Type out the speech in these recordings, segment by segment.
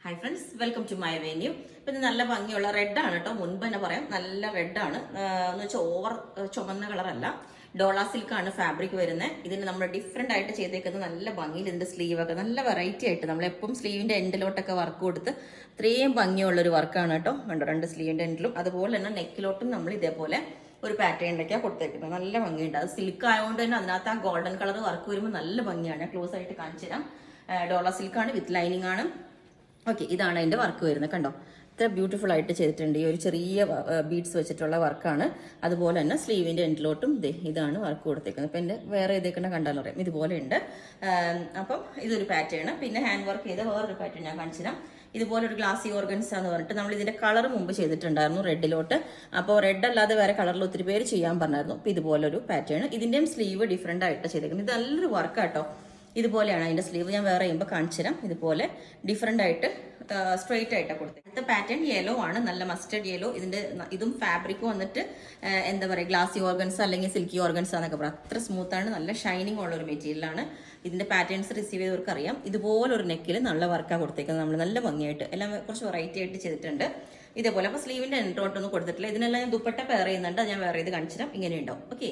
Hi friends, welcome to my venue. ഇപ്പം ഇത് നല്ല ഭംഗിയുള്ള റെഡാണ് കേട്ടോ. മുൻപ് തന്നെ പറയാം, നല്ല റെഡാണ് എന്ന് വെച്ചാൽ ഓവർ ചുമന്ന കളറല്ല. ഡോള സിൽക്കാണ് ഫാബ്രിക് വരുന്നത്. ഇതിന് നമ്മൾ ഡിഫറെൻ്റ് ആയിട്ട് ചെയ്തേക്കുന്നത് നല്ല ഭംഗിയിൽ. ഇതിൻ്റെ സ്ലീവൊക്കെ നല്ല വെറൈറ്റി ആയിട്ട് നമ്മളെപ്പം സ്ലീവിൻ്റെ എൻഡിലോട്ടൊക്കെ വർക്ക് കൊടുത്ത് ഇത്രയും ഭംഗിയുള്ളൊരു വർക്കാണ് കേട്ടോ. കണ്ടോ, രണ്ട് സ്ലീവിൻ്റെ എൻഡിലും അതുപോലെ തന്നെ നെക്കിലോട്ടും നമ്മൾ ഇതേപോലെ ഒരു പാറ്റേണിലേക്കാണ് കൊടുത്തേക്കുന്നത്. നല്ല ഭംഗിയുണ്ട്. അത് സിൽക്ക് ആയതുകൊണ്ട് തന്നെ അതിനകത്ത് ആ ഗോൾഡൻ കളർ വർക്ക് വരുമ്പോൾ നല്ല ഭംഗിയാണ്. ഞാൻ ക്ലോസ് ആയിട്ട് കാണിച്ചു തരാം. ഡോള സിൽക്കാണ്, വിത്ത് ലൈനിങ് ആണ്. ഓക്കെ, ഇതാണ് അതിൻ്റെ വർക്ക് വരുന്നത്. കണ്ടോ, ഇത്ര ബ്യൂട്ടിഫുൾ ആയിട്ട് ചെയ്തിട്ടുണ്ട്. ഈ ഒരു ചെറിയ ബീഡ്സ് വെച്ചിട്ടുള്ള വർക്കാണ്. അതുപോലെ തന്നെ സ്ലീവിൻ്റെ എൻഡിലോട്ടും ഇതാണ് വർക്ക് കൊടുത്തേക്കുന്നത്. അപ്പം എൻ്റെ വേറെ ഇതേക്കണ്ട കണ്ടാലും അറിയാം, ഇതുപോലെ ഉണ്ട്. അപ്പം ഇതൊരു പാറ്റേൺ. പിന്നെ ഹാൻഡ് വർക്ക് ചെയ്ത വേറൊരു പാറ്റേൺ ഞാൻ കാണിച്ചു തരാം. ഇതുപോലെ ഒരു ഗ്ലാസി ഓർഗൻസ് എന്ന് പറഞ്ഞിട്ട് നമ്മൾ ഇതിന്റെ കളർ മുമ്പ് ചെയ്തിട്ടുണ്ടായിരുന്നു റെഡിലോട്ട്. അപ്പോൾ റെഡ് അല്ലാതെ വേറെ കളറിൽ ഒത്തിരി പേര് ചെയ്യാൻ പറഞ്ഞായിരുന്നു. അപ്പോൾ ഇതുപോലൊരു പാറ്റേൺ. ഇതിൻ്റെയും സ്ലീവ് ഡിഫറെൻ്റ് ആയിട്ട് ചെയ്തേക്കുന്നത്. ഇത് നല്ലൊരു വർക്കാട്ടോ. ഇതുപോലെയാണ് അതിൻ്റെ സ്ലീവ്. ഞാൻ വേറെ ചെയ്യുമ്പോൾ കാണിച്ചു തരാം. ഇതുപോലെ ഡിഫറെൻ്റ് ആയിട്ട് സ്ട്രെയിറ്റ് ആയിട്ടാണ് കൊടുത്തത്. അടുത്ത പാറ്റേൺ യെല്ലോ ആണ്, നല്ല മസ്റ്റർഡ് യെല്ലോ. ഇതും ഫാബ്രിക് വന്നിട്ട് എന്താ പറയുക, ഗ്ലാസി ഓർഗൻസ് അല്ലെങ്കിൽ സിൽക്കി ഓർഗൻസ് എന്നൊക്കെ പറയാം. അത്ര സ്മൂത്താണ്, നല്ല ഷൈനിങ് ഉള്ള ഒരു മെറ്റീരിയലാണ്. ഇതിന്റെ പാറ്റേൺസ് റിസീവ് ചെയ്തവർക്ക് അറിയാം. ഇതുപോലെ ഒരു നെക്കിൽ നല്ല വർക്കാണ് കൊടുത്തേക്കുന്നത്. നമ്മൾ നല്ല ഭംഗിയായിട്ട് എല്ലാം കുറച്ച് വെറൈറ്റി ആയിട്ട് ചെയ്തിട്ടുണ്ട്. ഇതേപോലെ അപ്പോൾ സ്ലീവിന്റെ എൻട്രോട്ടൊന്നും കൊടുത്തിട്ടില്ല. ഇതിനെല്ലാം ഞാൻ ദുപ്പട്ട പെയർ ചെയ്യുന്നുണ്ട്. ഞാൻ വേറെ ഇത് കാണിച്ചു തരാം. ഇങ്ങനെ ഉണ്ടാവും. ഓക്കെ,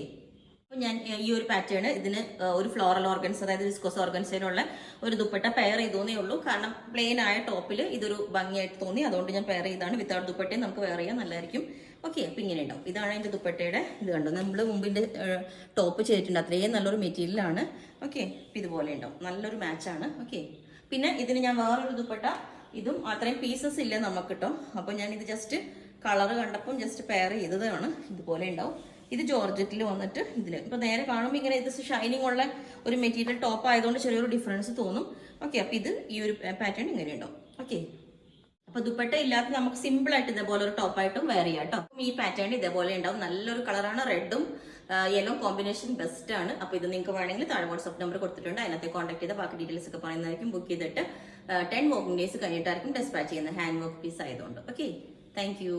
അപ്പോൾ ഞാൻ ഈ ഒരു പാറ്റേൺ ഇതിന് ഒരു ഫ്ലോറൽ ഓർഗൻസ്, അതായത് വിസ്കോസ് ഓർഗൻസിനുള്ള ഒരു ദുപ്പട്ട പെയർ ചെയ്തോന്നേ ഉള്ളൂ. കാരണം പ്ലെയിൻ ആയ ടോപ്പിൽ ഇതൊരു ഭംഗിയായിട്ട് തോന്നി, അതുകൊണ്ട് ഞാൻ പെയർ ചെയ്താണ്. വിത്തൗട്ട് ദുപ്പട്ടയും നമുക്ക് വെയർ ചെയ്യാൻ നല്ലതായിരിക്കും. ഓക്കെ, അപ്പം ഇങ്ങനെ ഉണ്ടാവും. ഇതാണ് അതിൻ്റെ ദുപ്പട്ടയുടെ ഇത്. കണ്ടോ, നമ്മൾ മുമ്പിൻ്റെ ടോപ്പ് ചെയ്തിട്ടുണ്ട്. അത്രയും നല്ലൊരു മെറ്റീരിയലാണ്. ഓക്കെ, അപ്പം ഇതുപോലെ ഉണ്ടാവും. നല്ലൊരു മാച്ചാണ്. ഓക്കെ, പിന്നെ ഇതിന് ഞാൻ വേറൊരു ദുപ്പട്ട, ഇതും അത്രയും പീസസ് ഇല്ല നമുക്ക് കേട്ടോ. അപ്പോൾ ഞാൻ ഇത് ജസ്റ്റ് കളർ കണ്ടപ്പം ജസ്റ്റ് പെയർ ചെയ്തതാണ്. ഇതുപോലെ ഉണ്ടാവും. ഇത് ജോർജറ്റിൽ വന്നിട്ട് ഇതിൽ ഇപ്പൊ നേരെ കാണുമ്പോൾ ഇങ്ങനെ ഇത് ഷൈനിങ് ഉള്ള ഒരു മെറ്റീരിയൽ ടോപ്പ് ആയതുകൊണ്ട് ചെറിയൊരു ഡിഫറൻസ് തോന്നും. ഓക്കെ, അപ്പൊ ഇത് ഈ ഒരു പാറ്റേൺ ഇങ്ങനെ ഉണ്ടാവും. ഓക്കെ, അപ്പൊ ദുപ്പട്ട ഇല്ലാത്ത നമുക്ക് സിമ്പിൾ ആയിട്ട് ഇതേപോലെ ഒരു ടോപ്പായിട്ടും വെയർ ചെയ്യാം കേട്ടോ. ഈ പാറ്റേൺ ഇതേപോലെ ഉണ്ടാവും. നല്ലൊരു കളറാണ്. റെഡും യെല്ലോ കോമ്പിനേഷൻ ബെസ്റ്റ് ആണ്. അപ്പൊ ഇത് നിങ്ങൾക്ക് വേണമെങ്കിൽ താഴെ വാട്സ്ആപ്പ് നമ്പർ കൊടുത്തിട്ടുണ്ട്. അതിനകത്ത് കോൺടാക്ട് ചെയ്ത ബാക്കി ഡീറ്റെയിൽസ് ഒക്കെ പറയുന്നതായിരിക്കും. ബുക്ക് ചെയ്തിട്ട് 10 വർക്കിംഗ് ഡേയ്സ് കഴിഞ്ഞിട്ടായിരിക്കും ഡെസ്പാച്ച് ചെയ്യുന്നത്, ഹാൻഡ് വർക്ക് പീസ് ആയതുകൊണ്ട്. Okay, thank you.